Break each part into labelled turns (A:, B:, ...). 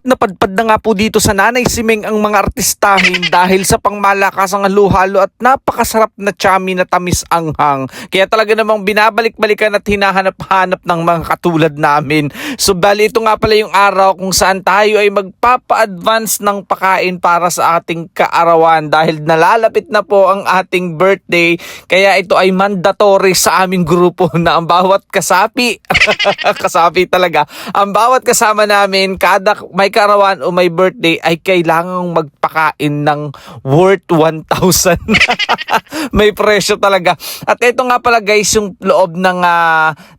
A: napadpad na nga po dito sa Nanay Simeng ang mga artistahin dahil sa pangmalakasang halo-halo at napakasarap na chami na tamis anghang. Kaya talaga namang binabalik-balikan at hinahanap-hanap ng mga katulad namin. So bali ito nga pala yung araw kung saan tayo ay magpapa-advance ng pakain para sa ating kaarawan dahil nalalapit na po ang ating birthday. Kaya ito ay mandatory sa aming grupo na ang bawat kasapi, kasapi talaga, ang bawat kasama namin kada may karawan o may birthday ay kailangang magpakain ng worth 1,000. May presyo talaga. At ito nga pala guys yung loob ng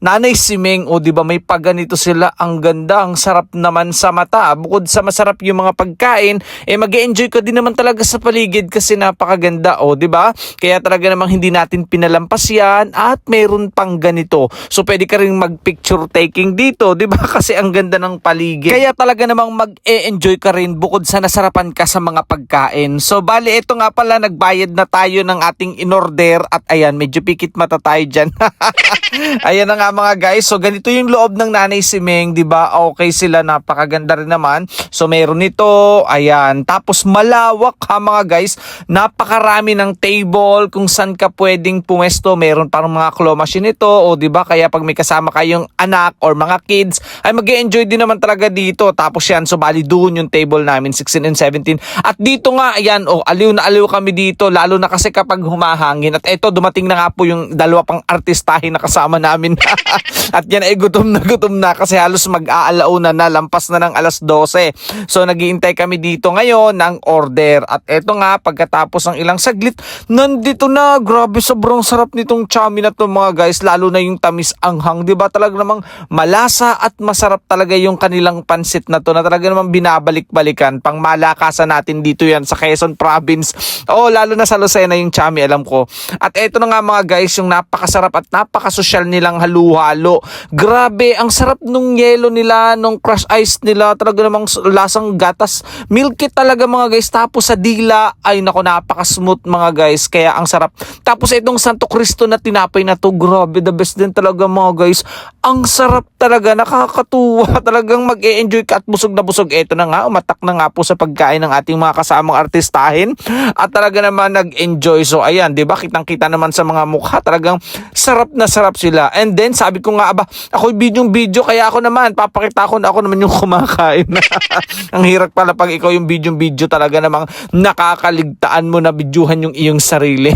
A: Nanay Simeng. O di ba may paganito sila, ang ganda, ang sarap naman sa mata. Bukod sa masarap yung mga pagkain, mag-enjoy ka din naman talaga sa paligid kasi napakaganda. O di ba? Kaya talaga namang hindi natin pinalampas yan at meron pang ganito. So pwede ka rin mag-picture taking dito, di ba? Kasi ang ganda ng paligid. Kaya talaga namang mag-e-enjoy ka rin bukod sa nasarapan ka sa mga pagkain. So bali ito nga pala, nagbayad na tayo ng ating in-order at ayan, medyo pikit mata tayo dyan. Ayan na nga mga guys. So ganito yung loob ng Nanay Simeng, di ba? Okay sila, napakaganda rin naman. So meron nito, ayan. Tapos malawak ha mga guys. Napakarami ng table kung saan ka pwedeng pumesto. Meron parang mga claw machine ito, o di ba? Kaya pag may kasama kayong anak or mga kids, ay mag-e-enjoy din naman talaga dito. Tapos yan, so bali doon yung table namin, 16 and 17. At dito nga, ayan, aliw na aliw kami dito, lalo na kasi kapag humahangin. At eto, dumating na nga po yung dalawa pang artistahin na kasama namin. At yan ay gutom na kasi halos mag-aalauna na, lampas na ng alas 12. So naghihintay kami dito ngayon ng order. At eto nga, pagkatapos ng ilang saglit, nandito na. Grabe, sobrang sarap nitong chami na to mga guys, lalo na yung tamis anghang. Diba talaga namang malasa at masarap talaga yung kanilang pansit na to, na talaga namang binabalik-balikan. Pang malakasan natin dito yan sa Quezon Province. Oh, lalo na sa Lucena yung chami, alam ko. At eto na nga mga guys, yung napakasarap at napakasosyal nilang halo-halo. Grabe, ang sarap nung yelo nila, nung crush ice nila. Talaga namang lasang gatas. Milky talaga mga guys. Tapos sa dila, ay nako, napaka-smooth mga guys. Kaya ang sarap. Tapos itong Santo Cristo na tinapay na to, grabe, the best din talaga mga guys. Ang sarap talaga, nakakatuwa. Talagang mag-e-enjoy ka at busog na busog. Ito na nga, umatak na nga po sa pagkain ng ating mga kasamang artistahin. At talaga naman nag-enjoy. So ayan, di ba? Kitang-kita naman sa mga mukha. Talagang sarap na sarap sila. And then sabi ko nga, ako video kaya ako naman, papakita ko na ako naman yung kumakain. Ang hirap pala pag ikaw yung video talaga namang nakakaligtaan mo na videohan yung iyong sarili.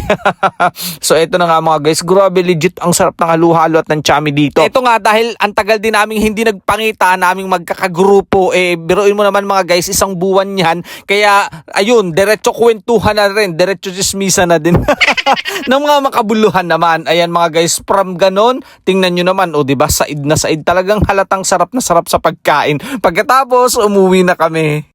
A: So eto na nga mga guys, grabe, legit ang sarap ng halo-halo at ng chami dito. Ito nga, dahil ang tagal din naming hindi nagpangita, naming magkakagrupo, biruin mo naman mga guys, isang buwan yan. Kaya ayun, diretso kwentuhan na rin, diretso chismisa na din. ng mga makabuluhan naman. Ayan mga guys, from ganon, tingnan nyo naman, o diba, said na said, talagang halatang sarap na sarap sa pagkain. Pagkatapos, umuwi na kami.